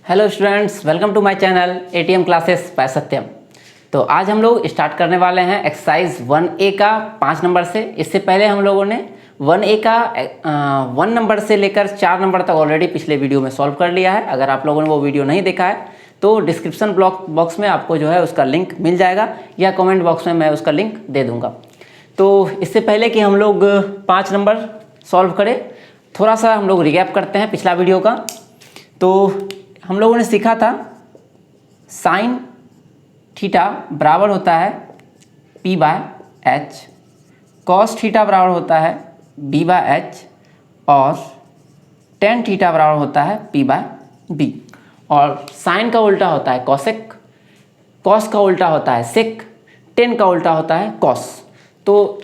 Hello students, welcome to my channel ATM classes by Satyam. तो आज हम लोग स्टार्ट करने वाले हैं एक्सरसाइज 1A का 5 नंबर से। इससे पहले हम लोगों ने 1A का 1 नंबर से लेकर 4 नंबर तक ऑलरेडी पिछले वीडियो में सॉल्व कर लिया है। अगर आप लोगों ने वो वीडियो नहीं देखा है तो डिस्क्रिप्शन बॉक्स में आपको जो है उसका लिंक मिल जाएगा या कमेंट बॉक्स में मैं उसका लिंक दे दूँगा। तो इससे पहले कि हम लोग 5 नंबर सॉल्व करें, थोड़ा सा हम लोग रिकैप करते हैं पिछला वीडियो का। तो हम लोगों ने सीखा था साइन थीटा बराबर होता है P by H, cos theta बराबर होता है B बाय एच और टेन थीटा बराबर होता है P बाय बी। और साइन का उल्टा होता है कॉसेक, कॉस का उल्टा होता है सेक, टेन का उल्टा होता है कॉस। तो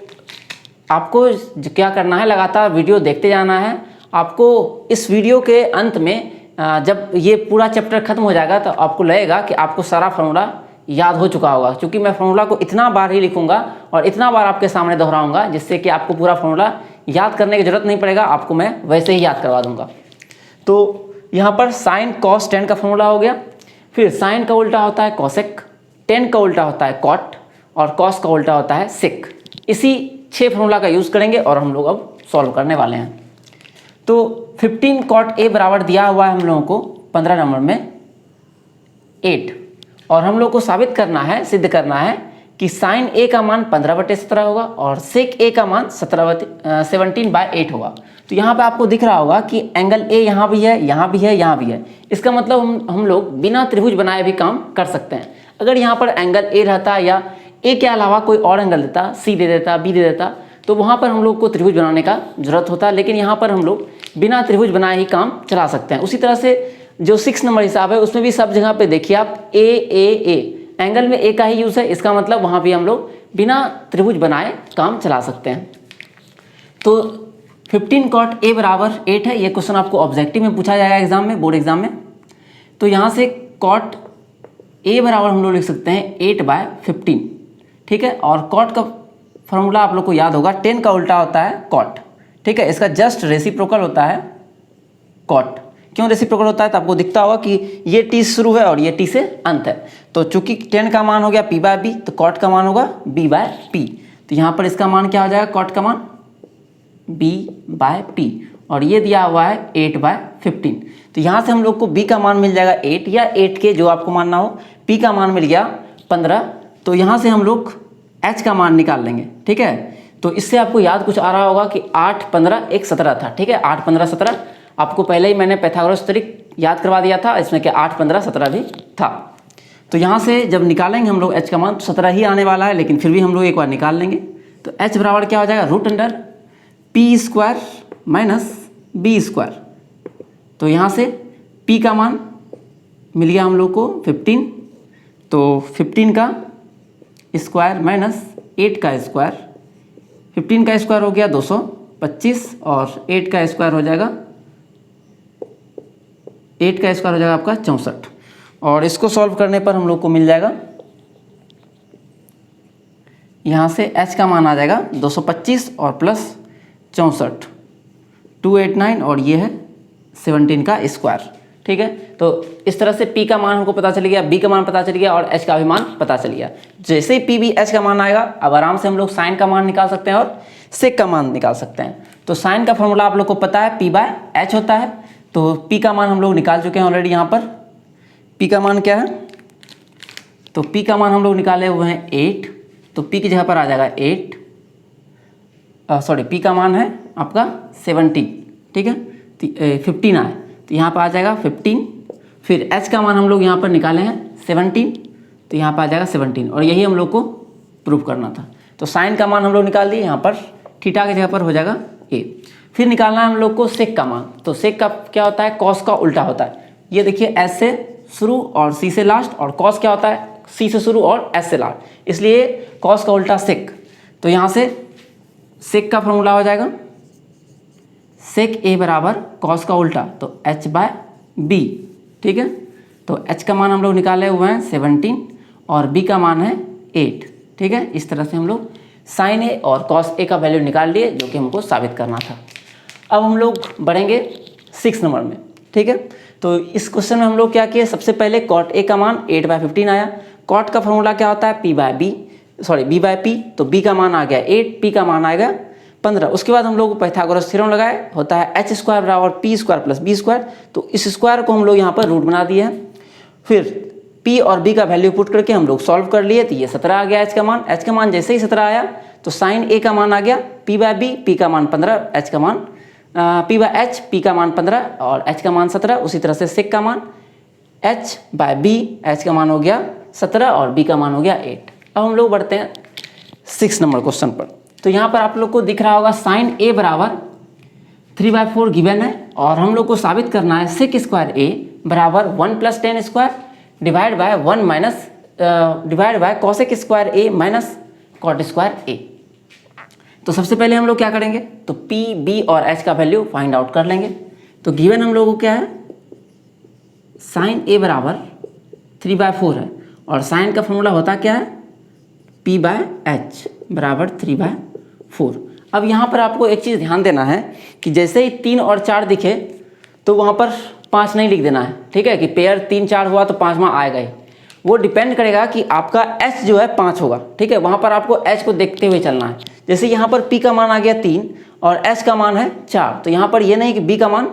आपको क्या करना है, लगातार वीडियो देखते जाना है। आपको इस वीडियो के अंत में जब ये पूरा चैप्टर खत्म हो जाएगा तो आपको लगेगा कि आपको सारा फार्मूला याद हो चुका होगा, क्योंकि मैं फार्मूला को इतना बार ही लिखूंगा और इतना बार आपके सामने दोहराऊंगा जिससे कि आपको पूरा फार्मूला याद करने की जरूरत नहीं पड़ेगा, आपको मैं वैसे ही याद करवा दूंगा। तो यहाँ पर साइन कॉस टेन का फार्मूला हो गया। फिर साइन का उल्टा होता है कॉसेक, टेन का उल्टा होता है कॉट और कॉस का उल्टा होता है सेक। इसी 6 फार्मूला का यूज़ करेंगे और हम लोग अब सॉल्व करने वाले हैं। तो 15 कॉट ए बराबर दिया हुआ है हम लोगों को 15 नंबर में 8, और हम लोग को साबित करना है, सिद्ध करना है कि साइन ए का मान 15/17 होगा और सेक ए का मान 17/8 होगा। तो यहाँ पे आपको दिख रहा होगा कि एंगल ए यहाँ भी है, यहाँ भी है, यहाँ भी है। इसका मतलब हम लोग बिना त्रिभुज बनाए भी काम कर सकते हैं। अगर यहाँ पर एंगल ए रहता या ए के अलावा कोई और एंगल देता, सी दे देता, बी दे देता, तो वहाँ पर हम लोग को त्रिभुज बनाने का जरूरत होता। लेकिन यहाँ पर हम लोग बिना त्रिभुज बनाए ही काम चला सकते हैं। उसी तरह से जो 6 नंबर हिसाब है उसमें भी सब जगह पे देखिए आप ए एंगल में ए का ही यूज़ है। इसका मतलब वहाँ भी हम लोग बिना त्रिभुज बनाए काम चला सकते हैं। तो 15 कॉट ए बराबर 8 है। ये क्वेश्चन आपको ऑब्जेक्टिव में पूछा जाएगा एग्जाम में, बोर्ड एग्जाम में। तो यहाँ से कॉट ए बराबर हम लोग लिख सकते हैं 8/15, ठीक है। और कॉट का फॉर्मूला आप लोग को याद होगा, 10 का उल्टा होता है कॉट, ठीक है। इसका जस्ट रेसिप्रोकल होता है कॉट। क्यों रेसिप्रोकल होता है? तो आपको दिखता होगा कि ये टी से शुरू है और ये टी से अंत है। तो चूंकि 10 का मान हो गया P/B, तो कॉट का मान होगा B/P। तो यहाँ पर इसका मान क्या हो जाएगा? कॉट का मान B/P, और ये दिया हुआ है 8/15। तो यहाँ से हम लोग को B का मान मिल जाएगा 8, या 8 के जो आपको मानना हो। P का मान मिल गया 15। तो यहाँ से हम लोग H का मान निकाल लेंगे, ठीक है। तो इससे आपको याद कुछ आ रहा होगा कि 8, 15, 1, 17 था, ठीक है। 8, 15, 17 आपको पहले ही मैंने पाइथागोरस ट्रिक याद करवा दिया था, इसमें कि 8, 15, 17 भी था। तो यहाँ से जब निकालेंगे हम लोग H का मान, तो 17 ही आने वाला है, लेकिन फिर भी हम लोग एक बार निकाल लेंगे। तो H बराबर क्या हो जाएगा? √P² - B²। तो यहाँ से P का मान मिल गया हम लोग को 15। तो 15 का स्क्वायर माइनस 8 का स्क्वायर, 15 का स्क्वायर हो गया 225 और 8 का स्क्वायर हो जाएगा, 8 का स्क्वायर हो जाएगा आपका 64। और इसको सॉल्व करने पर हम लोग को मिल जाएगा, यहाँ से H का मान आ जाएगा 225 और प्लस 64, 289, और ये है 17 का स्क्वायर, ठीक है। तो इस तरह से P का मान हमको पता चल गया, B का मान पता चल गया और H का भी मान पता चल गया। जैसे ही P, B, H का मान आएगा, अब आराम से हम लोग साइन का मान निकाल सकते हैं और सेक का मान निकाल सकते हैं। तो साइन का फॉर्मूला आप लोग को पता है P/H होता है। तो P का मान हम लोग निकाल चुके हैं ऑलरेडी। यहाँ पर P का मान क्या है? तो P का मान हम लोग निकाले हुए हैं 8। तो P की जगह पर आ जाएगा 8, सॉरी P का मान है आपका 17, ठीक है। 15 आए, तो यहाँ पर आ जाएगा 15। फिर H का मान हम लोग यहाँ पर निकाले हैं 17, तो यहाँ पर आ जाएगा 17, और यही हम लोग को प्रूफ करना था। तो साइन का मान हम लोग निकाल दिए, यहाँ पर थीटा की जगह पर हो जाएगा A। फिर निकालना है हम लोग को सेक का मान। तो सेक का क्या होता है? कॉस का उल्टा होता है। ये देखिए S से शुरू और C से लास्ट, और कॉस क्या होता है? C से शुरू और S से लास्ट, इसलिए कॉस का उल्टा सेक। तो यहाँ से सेक का फॉर्मूला हो जाएगा सेक A बराबर कॉस का उल्टा, तो H/B, ठीक है। तो H का मान हम लोग निकाले हुए हैं 17 और B का मान है 8, ठीक है। इस तरह से हम लोग साइन A और कॉस A का वैल्यू निकाल लिए, जो कि हमको साबित करना था। अब हम लोग बढ़ेंगे 6 नंबर में, ठीक है। तो इस क्वेश्चन में हम लोग क्या किए, सबसे पहले कॉट ए का मान 8/15 आया। कॉट का फॉर्मूला क्या होता है, b बाय पी, तो b का मान आ गया 8, p का मान आएगा 15। उसके बाद हम लोग पाइथागोरस थ्योरम लगाए, होता है h स्क्वायर बराबर p square plus b square. तो इस स्क्वायर को हम लोग यहाँ पर रूट बना दिए हैं। फिर p और b का वैल्यू पुट करके हम लोग सॉल्व कर लिए, तो ये 17 आ गया h का मान। h का मान जैसे ही 17 आया तो साइन a का मान आ गया p बाय b, p का मान 15, h का मान p बाय h, p का मान 15 और h का मान 17। उसी तरह से सेक का मान h बाय b, h का मान हो गया 17 और b का मान हो गया 8। अब हम लोग बढ़ते हैं 6 नंबर क्वेश्चन पर। तो यहाँ पर आप लोग को दिख रहा होगा साइन a बराबर 3/4 गिवन है और हम लोग को साबित करना है सेक स्क्वायर a बराबर 1 + tan square divide by cosec square a minus cot square a। तो सबसे पहले हम लोग क्या करेंगे, तो p, b और h का वैल्यू फाइंड आउट कर लेंगे। तो गिवन हम लोगों को क्या है, साइन a बराबर 3/4 है और साइन का फॉर्मूला होता क्या है, p बाय h बराबर 3/4। अब यहाँ पर आपको एक चीज़ ध्यान देना है कि जैसे ही 3 और 4 दिखे तो वहाँ पर 5 नहीं लिख देना है, ठीक है, कि पेयर 3 4 हुआ तो 5वां आएगा ही। वो डिपेंड करेगा कि आपका h जो है 5 होगा, ठीक है, वहाँ पर आपको h को देखते हुए चलना है। जैसे यहाँ पर p का मान आ गया 3 और h का मान है 4, तो यहाँ पर ये नहीं कि b का मान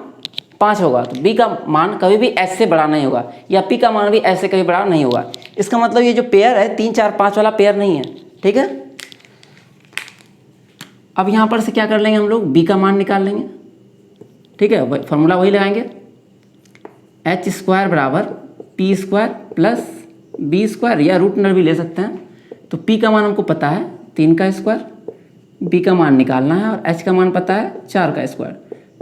5 होगा, तो b का मान कभी भी h से बड़ा नहीं होगा या p का मान भी h से कभी बड़ा नहीं होगा। इसका मतलब ये जो पेयर है 3 4 5 वाला पेयर नहीं है, ठीक है। अब यहाँ पर से क्या कर लेंगे हम लोग, b का मान निकाल लेंगे, ठीक है, फॉर्मूला वही लगाएंगे, h स्क्वायर बराबर p square plus b square या रूट अंडर भी ले सकते हैं। तो p का मान हमको पता है 3 का स्क्वायर, b का मान निकालना है और h का मान पता है 4 का स्क्वायर।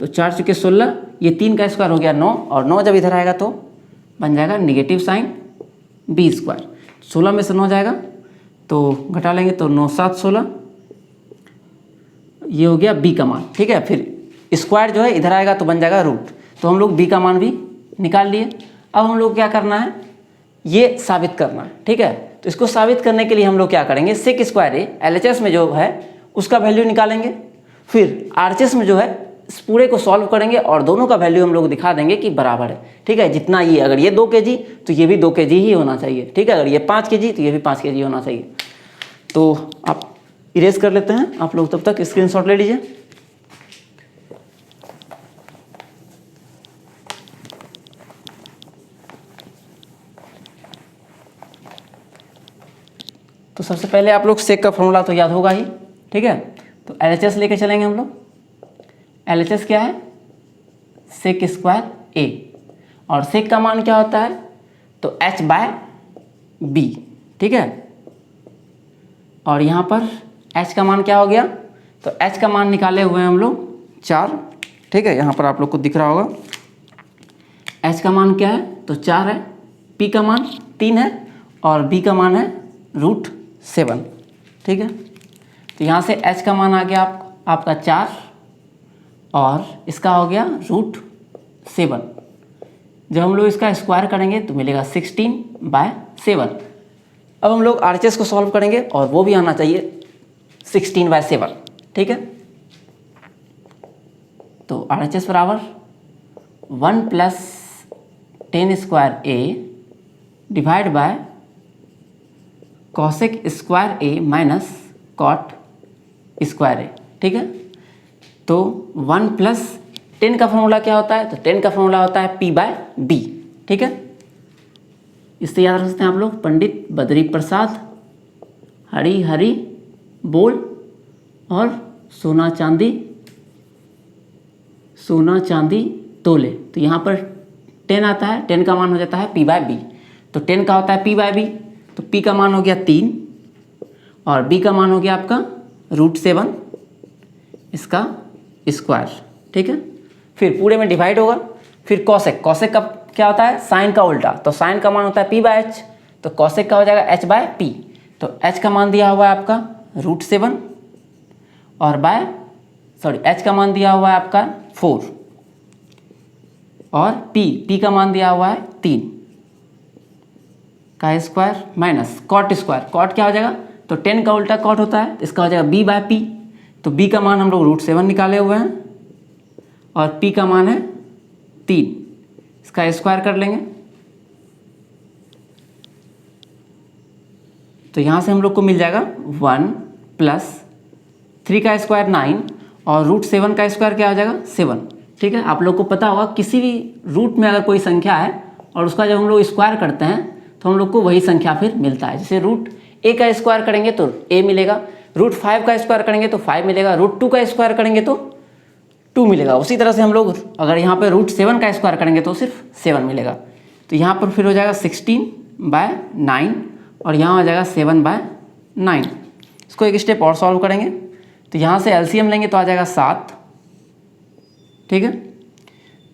तो 4 चुके 16, ये 3 का स्क्वायर हो गया 9 और 9 जब इधर आएगा तो बन जाएगा नेगेटिव साइन b स्क्वायर। 16 में से 9 जाएगा तो घटा लेंगे तो 9 7 16, ये हो गया b का मान, ठीक है। फिर स्क्वायर जो है इधर आएगा तो बन जाएगा रूट, तो हम लोग b का मान भी निकाल लिए। अब हम लोग क्या करना है, ये साबित करना है, ठीक है। तो इसको साबित करने के लिए हम लोग क्या करेंगे, सेक स्क्वायर ए LHS में जो है उसका वैल्यू निकालेंगे, फिर RHS में जो है इस पूरे को सॉल्व करेंगे और दोनों का वैल्यू हम लोग दिखा देंगे कि बराबर है, ठीक है। जितना ये, अगर ये 2 kg तो ये भी 2 kg ही होना चाहिए, ठीक है। अगर ये 5 kg तो ये भी 5 kg होना चाहिए। तो आप इरेज कर लेते हैं, आप लोग तब तक स्क्रीनशॉट ले लीजिए। तो सबसे पहले आप लोग सेक का फॉर्मूला तो याद होगा ही, ठीक है। तो LHS लेके चलेंगे हम लोग। LHS क्या है, सेक स्क्वायर a और सेक का मान क्या होता है, तो h बाय b, ठीक है। और यहाँ पर h का मान क्या हो गया, तो h का मान निकाले हुए हैं हम लोग 4, ठीक है। यहाँ पर आप लोग को दिख रहा होगा h का मान क्या है, तो 4 है, p का मान 3 है और b का मान है √7, ठीक है। तो यहाँ से h का मान आ गया आपका 4 और इसका हो गया √7। जब हम लोग इसका स्क्वायर करेंगे तो मिलेगा 16/7। अब हम लोग RHS को सॉल्व करेंगे और वो भी आना चाहिए 16/7, ठीक है। तो RHS बराबर 1 + tan square a divide by cosec square a minus cot square a, ठीक है। तो 1 + tan का फॉर्मूला क्या होता है, तो tan का फॉर्मूला होता है p/b, ठीक है। इससे याद रख सकते हैं आप लोग, पंडित बद्री प्रसाद हरी हरी बोल और सोना चांदी तोले। तो यहाँ पर 10 आता है, 10 का मान हो जाता है p/b। तो 10 का होता है p/b, तो p का मान हो गया 3 और b का मान हो गया आपका √7 इसका स्क्वायर, ठीक है। फिर पूरे में डिवाइड होगा। फिर कॉसेक का क्या होता है, साइन का उल्टा, तो साइन का मान होता है p/h, तो कॉसेक का हो जाएगा h/p। तो h का मान दिया हुआ है आपका √7 और h का मान दिया हुआ है आपका 4 और p का मान दिया हुआ है 3 का square minus cot square. Cot क्या हो जाएगा, तो 10 का उल्टा कॉट होता है, इसका हो जाएगा b/p। तो b का मान हम लोग √7 निकाले हुए हैं और p का मान है 3, इसका स्क्वायर कर लेंगे तो यहाँ से हम लोग को मिल जाएगा 1 + 3 का स्क्वायर 9 और √7 का स्क्वायर क्या हो जाएगा 7। ठीक है, आप लोग को पता होगा किसी भी रूट में अगर कोई संख्या है और उसका जब हम लोग स्क्वायर करते हैं तो हम लोग को वही संख्या फिर मिलता है। जैसे √a का स्क्वायर करेंगे तो a मिलेगा, √5 का स्क्वायर करेंगे तो 5 मिलेगा, √2 का स्क्वायर करेंगे तो 2 मिलेगा। उसी तरह से हम लोग अगर यहाँ पे √7 का स्क्वायर करेंगे तो सिर्फ 7 मिलेगा। तो यहाँ पर फिर हो जाएगा 16/9 और यहाँ हो जाएगा 7/9। इसको एक स्टेप और सॉल्व करेंगे तो यहाँ से एलसीएम लेंगे तो आ जाएगा 7। ठीक है,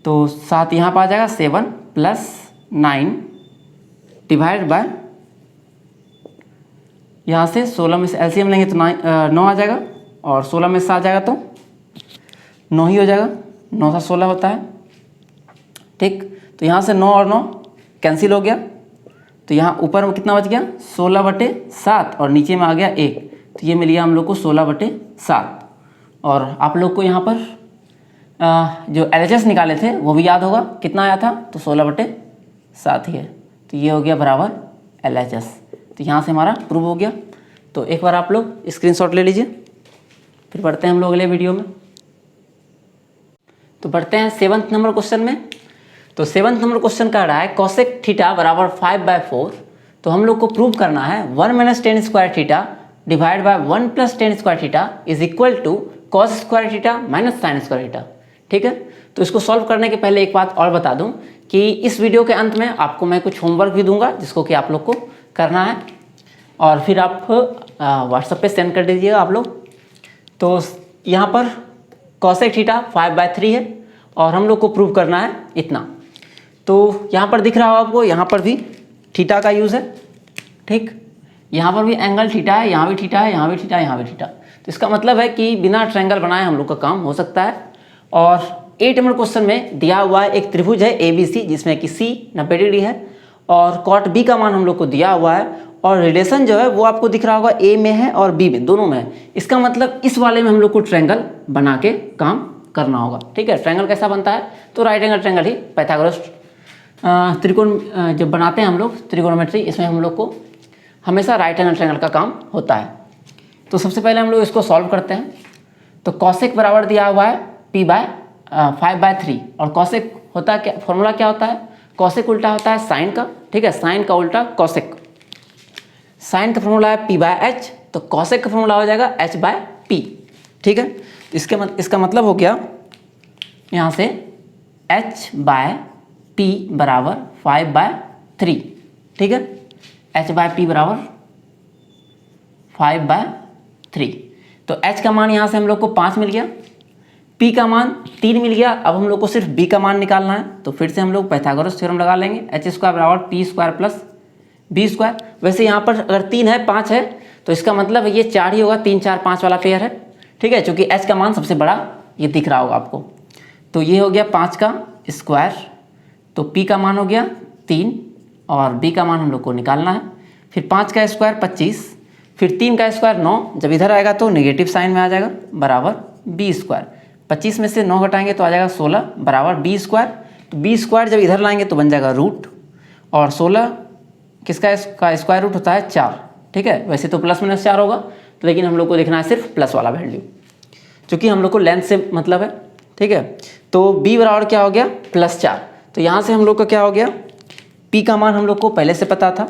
तो 7 यहाँ पर आ जाएगा 7 + 9 डिवाइड बाय यहाँ से 16 में से एलसीएम लेंगे तो 9 आ जाएगा और 16 में से आ जाएगा तो 9 ही हो जाएगा। 9 से 16 होता है। ठीक, तो यहाँ से 9 और 9 कैंसिल हो गया तो यहाँ ऊपर में कितना बच गया 16/7 और नीचे में आ गया 1, तो ये मिल गया हम लोग को 16/7। और आप लोग को यहाँ पर जो LHS निकाले थे वो भी याद होगा, कितना आया था तो 16/7 ही है। तो ये हो गया बराबर LHS। तो यहाँ से हमारा प्रूव हो गया। तो एक बार आप लोग स्क्रीनशॉट ले लीजिए, फिर बढ़ते हैं हम लोग अगले वीडियो में। तो बढ़ते हैं 7th नंबर क्वेश्चन में। तो 7th नंबर क्वेश्चन का रहा है कोसेक थीटा बराबर 5/4। तो हम लोग को प्रूव करना है 1 - tan square theta divide by 1 + tan square theta is equal to cos square theta minus sin square theta. ठीक है, तो इसको सॉल्व करने के पहले एक बात और बता दूं कि इस वीडियो के अंत में आपको मैं कुछ होमवर्क भी दूंगा जिसको कि आप लोग को करना है और फिर आप व्हाट्सएप पे सेंड कर दीजिएगा आप लोग। तो यहाँ पर कोसेक थीटा 5/3 है और हम लोग को प्रूव करना है इतना। तो यहाँ पर दिख रहा होगा आपको, यहाँ पर भी थीटा का यूज़ है। ठीक, यहाँ पर भी एंगल थीटा है, यहाँ भी थीटा है, यहाँ भी थीटा है, यहाँ भी थीटा। तो इसका मतलब है कि बिना ट्रायंगल बनाए हम लोग का काम हो सकता है। और 8 नंबर क्वेश्चन में दिया हुआ है एक त्रिभुज है ABC जिसमें कि C 90 डिग्री है और कॉट B का मान हम लोग को दिया हुआ है और रिलेशन जो है वो आपको दिख रहा होगा A में है और B में, दोनों में है। इसका मतलब इस वाले में हम लोग को ट्रायंगल बना के काम करना होगा। ठीक है, ट्रायंगल कैसा बनता है तो राइट एंगल ट्रायंगल ही, पाइथागोरस त्रिकोण जब बनाते हैं हम लोग ट्रिकोनोमेट्री, इसमें हम लोग को हमेशा राइट एंगल ट्रायंगल का काम होता है। तो सबसे पहले हम लोग इसको सॉल्व करते हैं। तो कॉसेक बराबर दिया हुआ है P/5/3 और कॉसेक होता है क्या, फॉर्मूला क्या होता है, कॉसेक उल्टा होता है साइन का। ठीक है, साइन का उल्टा कॉसेक। साइन का फॉर्मूला है P/H, तो कॉसेक का फॉर्मूला हो जाएगा H/P। ठीक है, इसका मतलब हो गया यहाँ से H/P बराबर 5/3। ठीक है, H/P बराबर 5/3। तो H का मान यहाँ से हम लोग को 5 मिल गया, P का मान 3 मिल गया। अब हम लोग को सिर्फ B का मान निकालना है। तो फिर से हम लोग पाइथागोरस थ्योरम लगा लेंगे, H² बराबर P² + B²। वैसे यहाँ पर अगर 3 है 5 है तो इसका मतलब ये 4 ही होगा, 3 4 5 वाला पेयर है। ठीक है, चूँकि H का मान सबसे बड़ा ये दिख रहा होगा आपको। तो ये हो गया 5 का स्क्वायर, तो P का मान हो गया 3 और B का मान हम लोग को निकालना है। फिर 5 का स्क्वायर 25, फिर 3 का स्क्वायर 9, जब इधर आएगा तो नेगेटिव साइन में आ जाएगा, बराबर B²। 25 में से 9 घटाएंगे तो आ जाएगा 16 बराबर B²। तो B² जब इधर लाएंगे तो बन जाएगा रूट, और 16 किसका स्क्वायर रूट होता है 4। ठीक है, वैसे तो +-4 होगा तो लेकिन हम लोग को देखना है सिर्फ प्लस वाला वैल्यू, क्योंकि हम लोग को लेंथ से मतलब है। ठीक है, तो B बराबर क्या हो गया +4। तो यहाँ से हम लोग का क्या हो गया, P का मान हम लोग को पहले से पता था,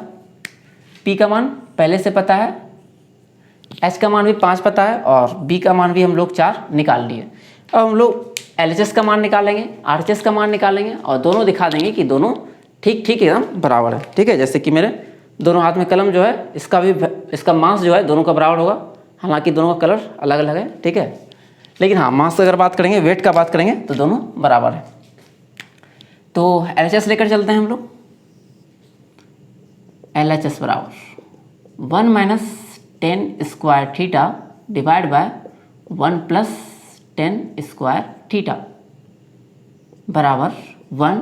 P का मान पहले से पता है, H का मान भी 5 पता है और B का मान भी हम लोग 4 निकाल लिए। अब हम लोग LHS का मान निकालेंगे, RHS का मान निकालेंगे और दोनों दिखा देंगे कि दोनों ठीक एकदम बराबर है। ठीक है, जैसे कि मेरे दोनों हाथ में कलम जो है इसका मास जो है दोनों का बराबर होगा, हालांकि दोनों का कलर अलग अलग है। ठीक है, लेकिन हाँ मास अगर बात करेंगे, वेट का बात करेंगे तो दोनों बराबर है। तो LHS लेकर चलते हैं हम लोग। LHS बराबर 1 - tan square theta divide by 1 + tan square theta बराबर 1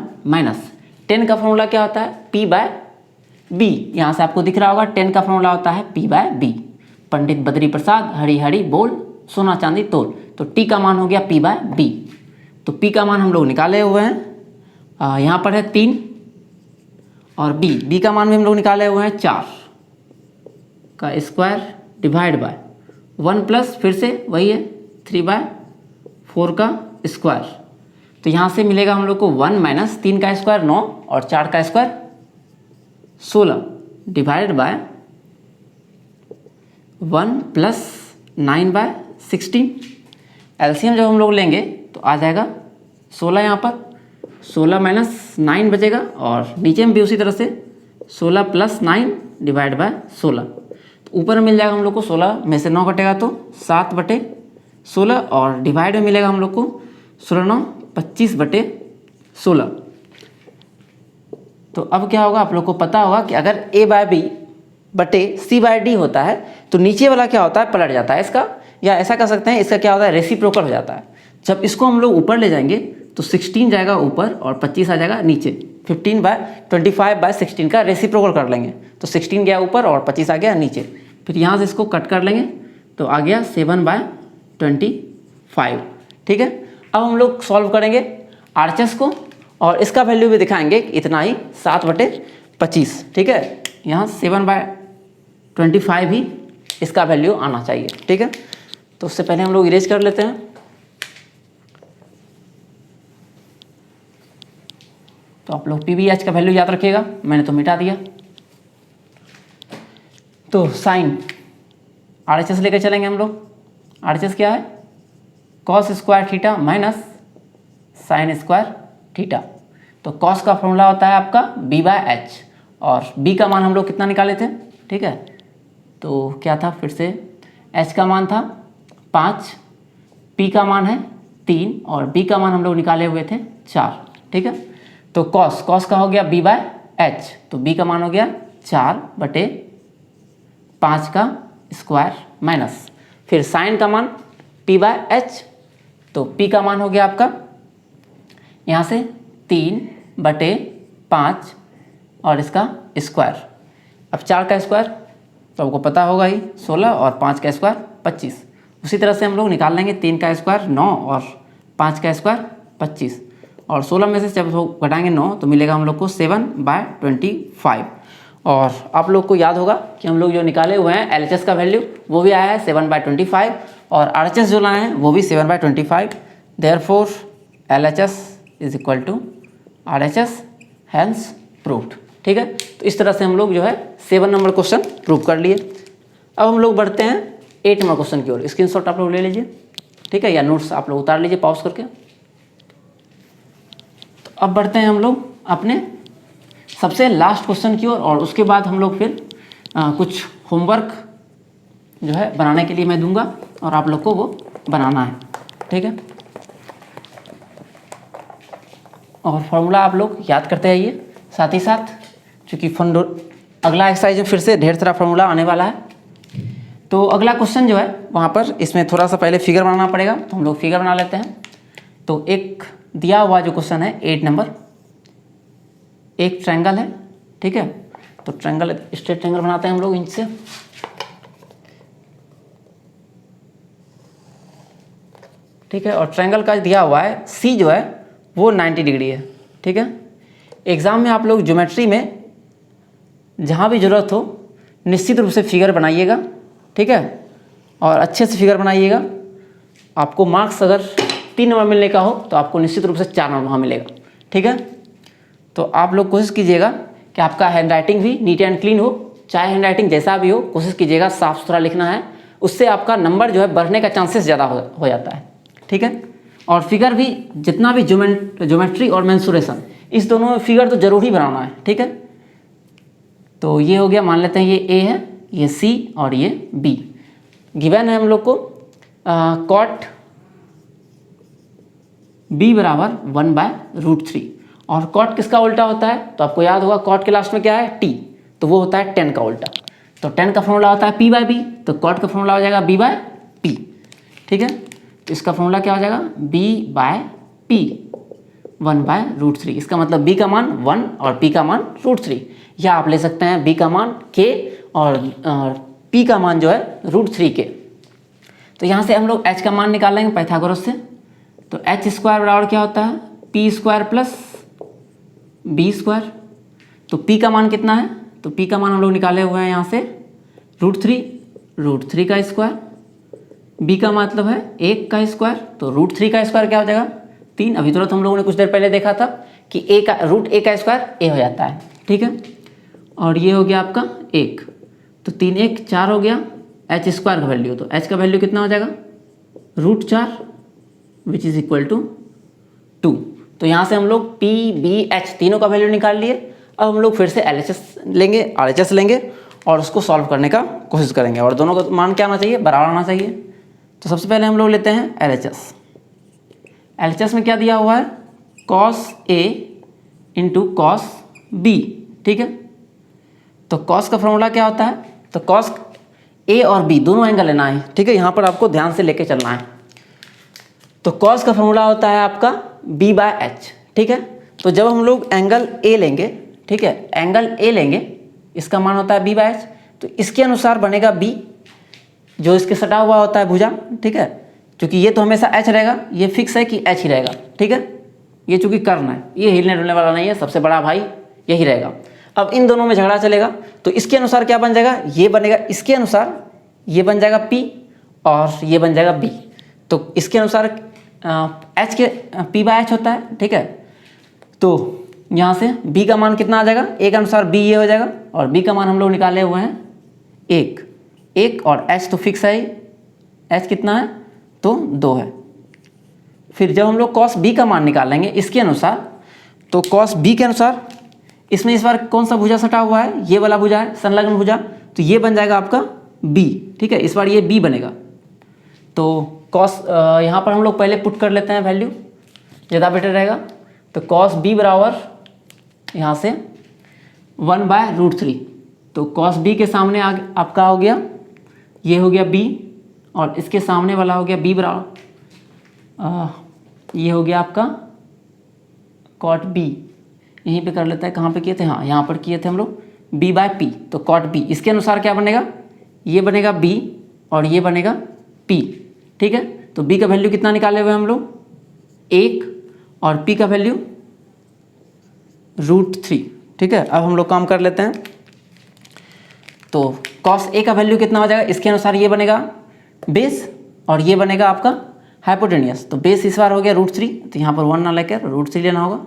- tan का फॉर्मूला क्या होता है P/B। यहाँ से आपको दिख रहा होगा tan का फॉर्मूला होता है P/B। पंडित बद्री प्रसाद हरी हरी बोल, सोना चांदी तोल। तो T का मान हो गया P/B। तो P का मान हम लोग निकाले हुए हैं यहाँ पर है 3 और b का मान भी हम लोग निकाले हुए हैं 4 का स्क्वायर डिवाइड बाय 1 प्लस फिर से वही है 3/4 का स्क्वायर। तो यहाँ से मिलेगा हम लोग को 1 माइनस 3 का स्क्वायर 9 और 4 का square 16 divide by 1 plus 9/16। LCM जब हम लोग लेंगे तो आ जाएगा 16, यहाँ पर 16 माइनस 9 बचेगा और नीचे में भी उसी तरह से 16 प्लस 9 डिवाइड बाय 16। तो ऊपर में मिल जाएगा हम लोग को 16 में से 9 कटेगा तो 7/16 और डिवाइड में मिलेगा हम लोग को 16 25/16। तो अब क्या होगा, आप लोग को पता होगा कि अगर a/b/c/d होता है तो नीचे वाला क्या होता है, पलट जाता है इसका, या ऐसा कर सकते हैं इसका क्या होता है, रेसिप्रोकल हो जाता है। जब इसको हम लोग ऊपर ले जाएंगे तो 16 जाएगा ऊपर और 25 आ जाएगा नीचे। 15/25/16 का रेसिप्रोकल कर लेंगे तो 16 गया ऊपर और 25 आ गया नीचे। फिर यहाँ से इसको कट कर लेंगे तो आ गया 7/25। ठीक है, अब हम लोग सॉल्व करेंगे आरएचएस को और इसका वैल्यू भी दिखाएंगे इतना ही 7/25। ठीक है, यहाँ 7/25 ही इसका वैल्यू आना चाहिए। ठीक है, तो उससे पहले हम लोग इरेज कर लेते हैं। तो आप लोग PBH का वैल्यू याद रखिएगा, मैंने तो मिटा दिया। तो साइन RHS लेकर चलेंगे हम लोग। RHS क्या है, cos square theta minus sine square theta. तो कॉस का फॉर्मूला होता है आपका B/H और B का मान हम लोग कितना निकाले थे। ठीक है, तो क्या था फिर से, H का मान था 5, P का मान है 3 और B का मान हम लोग निकाले हुए थे 4। ठीक है, तो कॉस का हो गया B/H, तो B का मान हो गया 4/5 का स्क्वायर माइनस फिर साइन का मान P/H, तो P का मान हो गया आपका यहाँ से 3/5 और इसका स्क्वायर। अब 4 का स्क्वायर तो आपको पता होगा ही 16 और 5 का स्क्वायर 25। उसी तरह से हम लोग निकाल लेंगे 3 का स्क्वायर 9 और 5 का स्क्वायर 25 और 16 में से जब घटाएंगे 9 तो मिलेगा हम लोग को 7/25। और आप लोग को याद होगा कि हम लोग जो निकाले हुए हैं LHS का वैल्यू वो भी आया है 7/25 और RHS जो लाए हैं वो भी 7/25। Therefore LHS is equal to RHS, hence proved. ठीक है, तो इस तरह से हम लोग जो है 7 नंबर क्वेश्चन प्रूव कर लिए। अब हम लोग बढ़ते हैं 8 नंबर क्वेश्चन की ओर। स्क्रीनशॉट आप लोग ले लीजिए, ठीक है, या नोट्स आप लोग उतार लीजिए पॉज करके। तो अब बढ़ते हैं हम लोग अपने सबसे लास्ट क्वेश्चन की ओर और उसके बाद हम लोग फिर कुछ होमवर्क जो है बनाने के लिए मैं दूंगा और आप लोग को वो बनाना है। ठीक है, और फॉर्मूला आप लोग याद करते रहिए साथ ही साथ, चूँकि अगला एक्सरसाइज में फिर से ढेर सारा फॉर्मूला आने वाला है। तो अगला क्वेश्चन जो है वहाँ पर इसमें थोड़ा सा पहले फिगर बनाना पड़ेगा, तो हम लोग फिगर बना लेते हैं। तो एक दिया हुआ जो क्वेश्चन है 8 नंबर, एक ट्रायंगल है। ठीक है, तो ट्रायंगल स्ट्रेट ट्रायंगल बनाते हैं हम लोग इनसे। ठीक है, और ट्रायंगल का दिया हुआ है C जो है वो 90 डिग्री है। ठीक है, एग्ज़ाम में आप लोग ज्योमेट्री में जहाँ भी ज़रूरत हो निश्चित रूप से फिगर बनाइएगा। ठीक है, और अच्छे से फिगर बनाइएगा। आपको मार्क्स अगर 3 नंबर मिलने का हो तो आपको निश्चित रूप से 4 नंबर वहाँ मिलेगा। ठीक है, तो आप लोग कोशिश कीजिएगा कि आपका हैंड राइटिंग भी नीट एंड क्लीन हो, चाहे हैंड राइटिंग जैसा भी हो, कोशिश कीजिएगा साफ़ सुथरा लिखना है। उससे आपका नंबर जो है बढ़ने का चांसेस ज़्यादा हो जाता है। ठीक है, और फिगर भी जितना भी ज्योमेट्री और मेंसुरेशन इस दोनों में फिगर तो ज़रूर ही बनाना है। ठीक है, तो ये हो गया, मान लेते हैं ये A है, ये C और ये B। गिवन है हम लोग को कॉट B बराबर 1/√3 और कॉट किसका उल्टा होता है, तो आपको याद होगा कॉट के लास्ट में क्या है T, तो वो होता है 10 का उल्टा। तो 10 का फॉर्मूला होता है P/B, तो कॉट का फॉर्मूला हो जाएगा B/P। ठीक है, तो इसका फॉर्मूला क्या हो जाएगा B/P 1/√3। इसका मतलब B का मान 1 और P का मान √3, या आप ले सकते हैं B का मान K और P का मान जो है √3K। तो यहाँ से हम लोग H का मान निकाल लेंगे पाइथागोरस से। तो H² बराबर क्या होता है P² प्लस बी स्क्वायर। तो पी का मान कितना है, तो पी का मान हम लोग निकाले हुए हैं यहाँ से रूट थ्री का स्क्वायर। बी का मतलब है 1 का स्क्वायर, तो रूट 3 का स्क्वायर क्या हो जाएगा 3। अभी तुरंत हम लोगों ने कुछ देर पहले देखा था कि रूट ए का स्क्वायर ए हो जाता है, ठीक है। और ये हो गया आपका 1, तो 3 1 4 हो गया। एच स्क्वायर का वैल्यू, तो एच का वैल्यू कितना हो जाएगा √4 विच इज़ इक्वल टू 2। तो यहाँ से हम लोग पी बी एच तीनों का वैल्यू निकाल लिए। अब हम लोग फिर से LHS लेंगे, RHS लेंगे और उसको सॉल्व करने का कोशिश करेंगे, और दोनों का मान क्या आना चाहिए, बराबर आना चाहिए। तो सबसे पहले हम लोग लेते हैं LHS में क्या दिया हुआ है cos A into cos B, ठीक है। तो cos का फॉर्मूला क्या होता है, तो cos A और B दोनों एंगल लेना है, ठीक है। यहाँ पर आपको ध्यान से लेके चलना है। तो cos का फॉर्मूला होता है आपका B/H, ठीक है। तो जब हम लोग एंगल A लेंगे, ठीक है, एंगल A लेंगे, इसका मान होता है B/H, तो इसके अनुसार बनेगा B, जो इसके सटा हुआ होता है भुजा, ठीक है। क्योंकि ये तो हमेशा H रहेगा, ये फिक्स है कि H ही रहेगा, ठीक है। ये चूंकि कर्ण है, ये हिलने डुलने वाला नहीं है, सबसे बड़ा भाई यही रहेगा। अब इन दोनों में झगड़ा चलेगा, तो इसके अनुसार क्या बन जाएगा, ये बनेगा, इसके अनुसार ये बन जाएगा P और ये बन जाएगा B। तो इसके अनुसार H के P/H होता है, ठीक है। तो यहाँ से B का मान कितना आ जाएगा, A के अनुसार B ये हो जाएगा, और B का मान हम लोग निकाले हुए हैं 1 और H तो फिक्स है ही, H कितना है तो 2 है। फिर जब हम लोग cos B का मान निकालेंगे इसके अनुसार, तो cos B के अनुसार इसमें इस बार कौन सा भुजा सटा हुआ है, ये वाला भुजा है, संलग्न भुजा, तो ये बन जाएगा आपका B, ठीक है। इस बार ये B बनेगा। तो cos यहाँ पर हम लोग पहले पुट कर लेते हैं वैल्यू, ज़्यादा बेटर रहेगा। तो cos B बराबर यहाँ से 1/√3। तो cos B के सामने आपका हो गया, ये हो गया B, और इसके सामने वाला हो गया B बराबर ये हो गया आपका cot B। यहीं पे कर लेता है, कहाँ पे किए थे, हाँ यहाँ पर किए थे हम लोग B/P। तो cot B इसके अनुसार क्या बनेगा, ये बनेगा B और ये बनेगा P, ठीक है। तो B का वैल्यू कितना निकाले हुए हम लोग 1 और P का वैल्यू √3, ठीक है। अब हम लोग काम कर लेते हैं। तो cos A का वैल्यू कितना हो जाएगा, इसके अनुसार ये बनेगा बेस और ये बनेगा आपका हाइपोटेनियस। तो बेस इस बार हो गया √3, तो यहाँ पर 1 ना लेकर √3 लेना होगा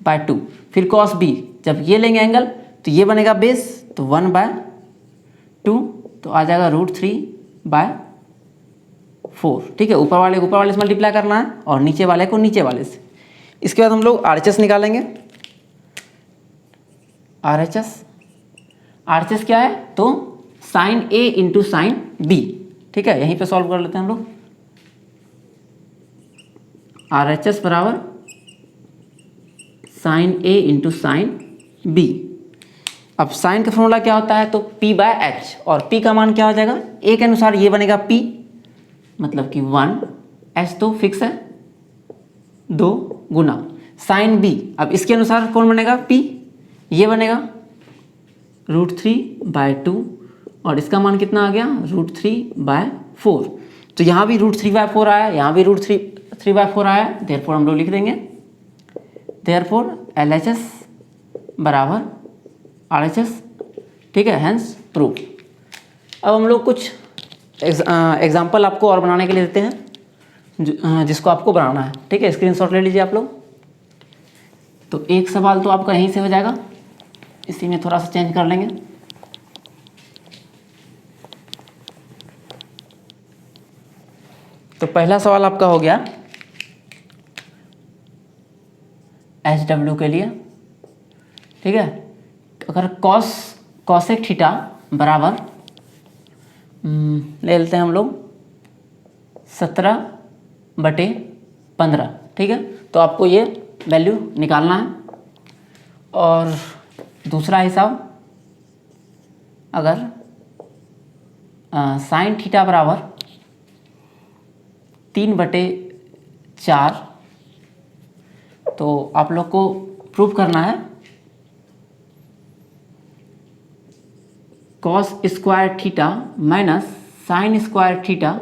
/2। फिर cos B जब ये लेंगे एंगल, तो ये बनेगा बेस, तो 1/2, तो आ जाएगा √3/4, ठीक है। ऊपर वाले से मल्टीप्लाई करना है और नीचे वाले को नीचे वाले से। इसके बाद हम लोग RHS निकालेंगे। RHS क्या है, तो sin A into sine B, ठीक है। यहीं पे सॉल्व कर लेते हैं हम लोग। RHS बराबर sin A into sine B। अब साइन का फॉर्मूला क्या होता है, तो P/H, और P का मान क्या हो जाएगा, A के अनुसार ये बनेगा P, मतलब कि 1, H तो फिक्स है 2 गुना साइन B। अब इसके अनुसार कौन बनेगा P, ये बनेगा √3/2, और इसका मान कितना आ गया √3/4। तो यहाँ भी √3/4 आया, यहाँ भी √3/4 आया, देयरफॉर हम लोग लिख देंगे देयरफॉर LHS बराबर RHS, ठीक है, हैंस प्रूव। अब हम लोग कुछ एग्जाम्पल आपको और बनाने के लिए देते हैं, जिसको आपको बनाना है, ठीक है। स्क्रीनशॉट ले लीजिए आप लोग। तो एक सवाल तो आपका यहीं से हो जाएगा, इसी में थोड़ा सा चेंज कर लेंगे। तो पहला सवाल आपका हो गया HW के लिए, ठीक है। अगर cosec थीटा बराबर ले लेते हैं हम लोग 17/15, ठीक है। तो आपको ये वैल्यू निकालना है। और दूसरा हिसाब, अगर साइन थीटा बराबर 3/4, तो आप लोग को प्रूव करना है cos square theta minus sine square theta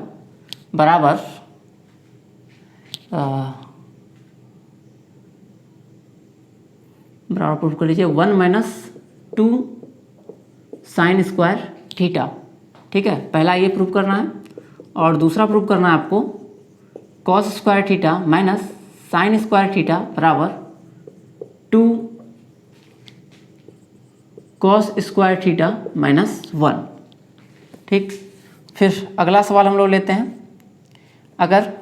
बराबर बराबर प्रूफ कर लीजिए 1 माइनस 2 साइन स्क्वायर थीटा। ठीक है, पहला ये प्रूफ करना है और दूसरा प्रूफ करना है आपको cos square theta minus sine square theta बराबर 2 कॉस स्क्वायर थीटा माइनस 1। ठीक, फिर अगला सवाल हम लोग लेते हैं। अगर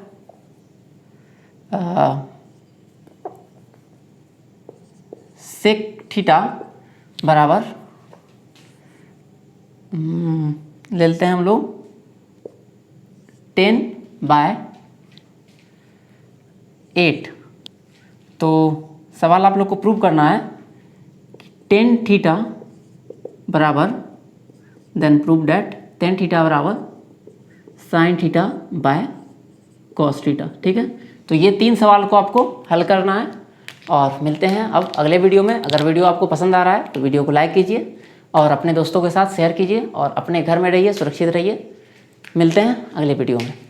सेक थीटा बराबर ले लेते हैं हम लोग 10/8। तो सवाल आप लोग को प्रूव करना है कि 10 थीटा बराबर देन प्रूव डैट 10 थीटा बराबर sine theta by cos theta. ठीक है, तो ये 3 सवाल को आपको हल करना है और मिलते हैं अब अगले वीडियो में। अगर वीडियो आपको पसंद आ रहा है तो वीडियो को लाइक कीजिए और अपने दोस्तों के साथ शेयर कीजिए और अपने घर में रहिए, सुरक्षित रहिए। मिलते हैं अगले वीडियो में।